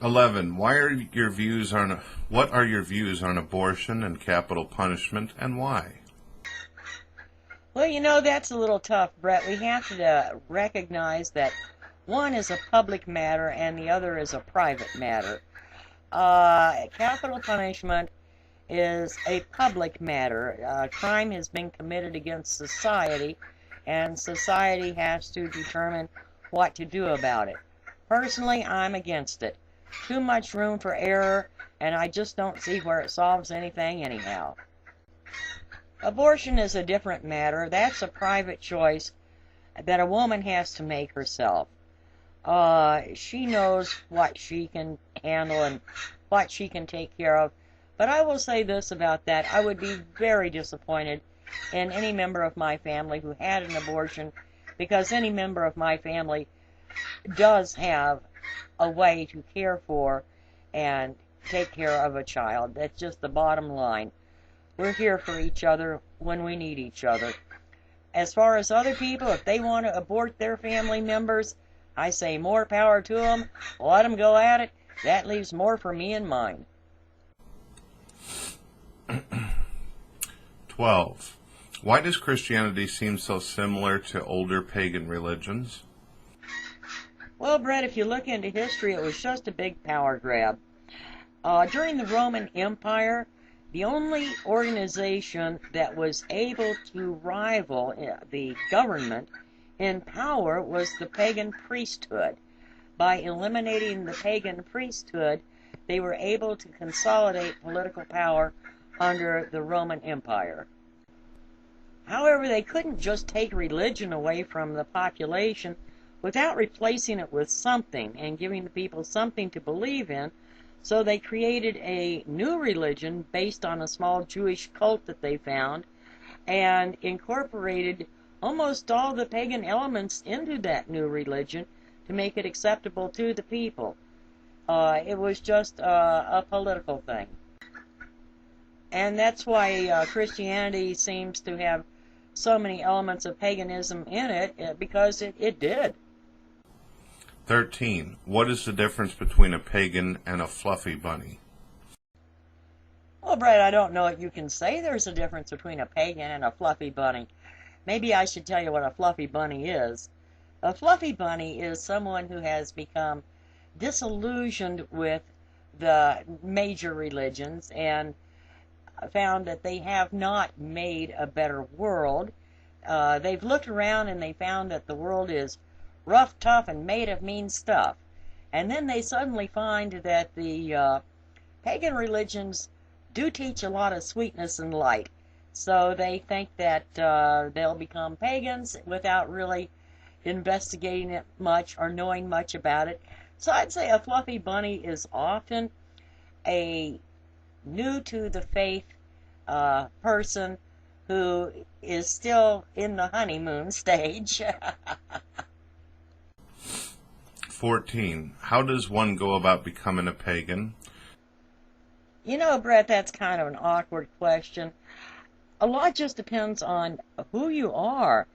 11. What are your views on abortion and capital punishment, and why? Well, you know, that's a little tough, Brett. We have to recognize that one is a public matter and the other is a private matter. Capital punishment is a public matter. Crime has been committed against society, and society has to determine what to do about it. Personally, I'm against it. Too much room for error, and I just don't see where it solves anything anyhow. Abortion is a different matter. That's a private choice that a woman has to make herself. She knows what she can handle and what she can take care of. But I will say this about that. I would be very disappointed in any member of my family who had an abortion, because any member of my family does have a way to care for and take care of a child. That's just the bottom line. We're here for each other when we need each other. As far as other people, if they want to abort their family members, I say more power to them. Let them go at it. That leaves more for me and mine. 12. Why does Christianity seem so similar to older pagan religions? Well, Brett, if you look into history, it was just a big power grab. During the Roman Empire, the only organization that was able to rival the government in power was the pagan priesthood. By eliminating the pagan priesthood, they were able to consolidate political power under the Roman Empire. However, they couldn't just take religion away from the population without replacing it with something and giving the people something to believe in. So they created a new religion based on a small Jewish cult that they found and incorporated almost all the pagan elements into that new religion to make it acceptable to the people. It was just a political thing. And that's why Christianity seems to have so many elements of paganism in it, because it did. 13. What is the difference between a pagan and a fluffy bunny? Well, Brett, I don't know if you can say there's a difference between a pagan and a fluffy bunny. Maybe I should tell you what a fluffy bunny is. A fluffy bunny is someone who has become disillusioned with the major religions and found that they have not made a better world. They've looked around and they found that the world is rough, tough, and made of mean stuff. And then they suddenly find that the pagan religions do teach a lot of sweetness and light. So they think that they'll become pagans without really investigating it much or knowing much about it. So I'd say a fluffy bunny is often a new to the faith person who is still in the honeymoon stage. 14. How does one go about becoming a pagan? You know, Brett, that's kind of an awkward question. A lot just depends on who you are.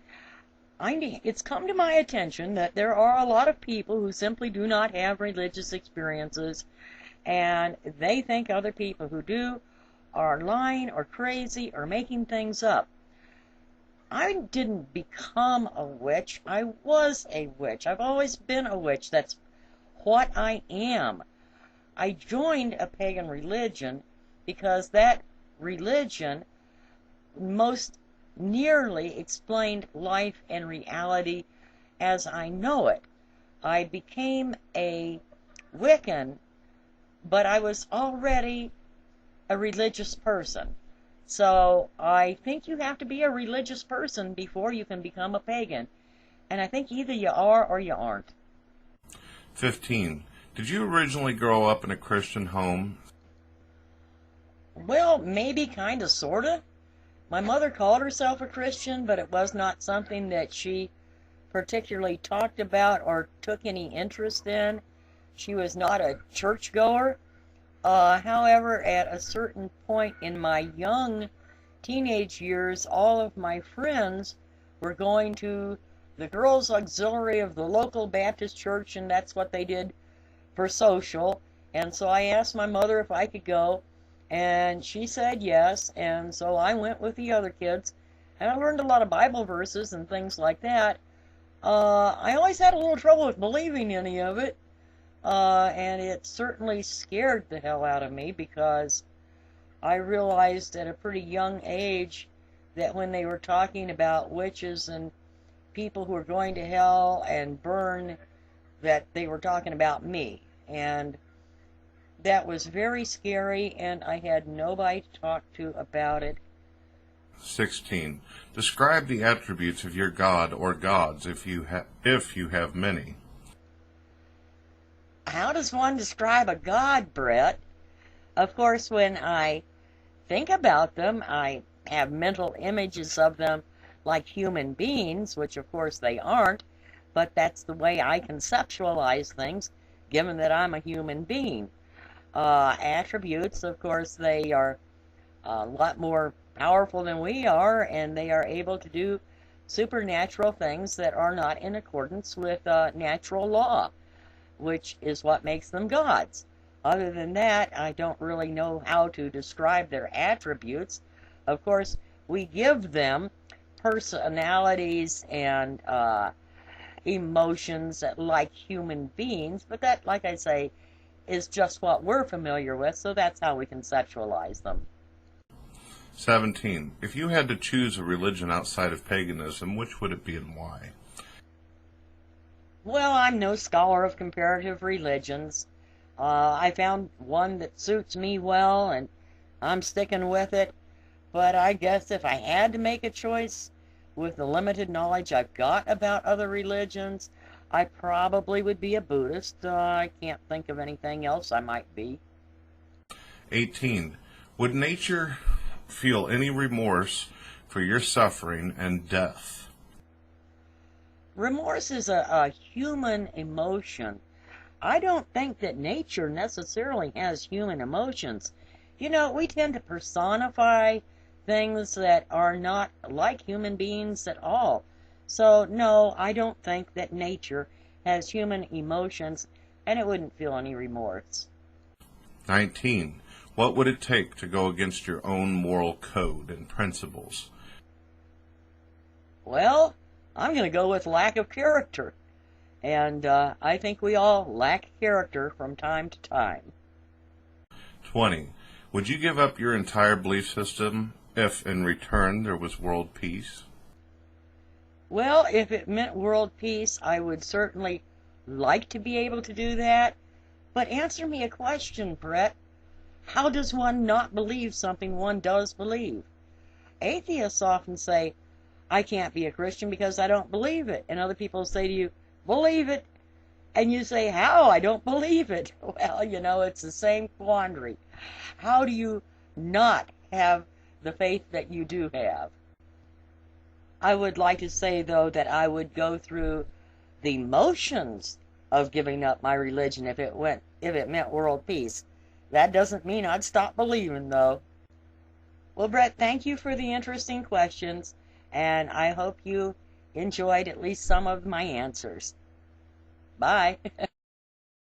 It's come to my attention that there are a lot of people who simply do not have religious experiences, and they think other people who do are lying or crazy or making things up. I didn't become a witch. I was a witch. I've always been a witch. That's what I am. I joined a pagan religion because that religion most nearly explained life and reality as I know it. I became a Wiccan, but I was already a religious person. So I think you have to be a religious person before you can become a pagan. And I think either you are or you aren't. 15. Did you originally grow up in a Christian home? Well, maybe, kind of, sort of. My mother called herself a Christian, but it was not something that she particularly talked about or took any interest in. She was not a churchgoer. However, at a certain point in my young teenage years, all of my friends were going to the girls' auxiliary of the local Baptist church, and that's what they did for social. And so I asked my mother if I could go, and she said yes, and so I went with the other kids, and I learned a lot of Bible verses and things like that. I always had a little trouble with believing any of it, and it certainly scared the hell out of me because I realized at a pretty young age that when they were talking about witches and people who were going to hell and burn, that they were talking about me. And that was very scary, and I had nobody to talk to about it. 16. Describe the attributes of your god or gods if you have many. How does one describe a god, Brett? Of course, when I think about them, I have mental images of them like human beings, which of course they aren't, but that's the way I conceptualize things, given that I'm a human being. Attributes, of course, they are a lot more powerful than we are, and they are able to do supernatural things that are not in accordance with natural law, which is what makes them gods. Other than that, I don't really know how to describe their attributes. Of course, we give them personalities and emotions like human beings, but that, like I say, is just what we're familiar with, so that's how we conceptualize them. 17. If you had to choose a religion outside of paganism, which would it be and why? Well, I'm no scholar of comparative religions. I found one that suits me well, and I'm sticking with it. But I guess if I had to make a choice, with the limited knowledge I've got about other religions, I probably would be a Buddhist. I can't think of anything else I might be. 18. Would nature feel any remorse for your suffering and death? Remorse is a human emotion. I don't think that nature necessarily has human emotions. You know, we tend to personify things that are not like human beings at all. So, no, I don't think that nature has human emotions, and it wouldn't feel any remorse. 19. What would it take to go against your own moral code and principles? Well, I'm going to go with lack of character. And I think we all lack character from time to time. 20. Would you give up your entire belief system if, in return, there was world peace? Well, if it meant world peace, I would certainly like to be able to do that. But answer me a question, Brett. How does one not believe something one does believe? Atheists often say, I can't be a Christian because I don't believe it. And other people say to you, believe it. And you say, how? I don't believe it. Well, you know, it's the same quandary. How do you not have the faith that you do have? I would like to say, though, that I would go through the motions of giving up my religion if it meant world peace. That doesn't mean I'd stop believing, though. Well, Brett, thank you for the interesting questions, and I hope you enjoyed at least some of my answers. Bye.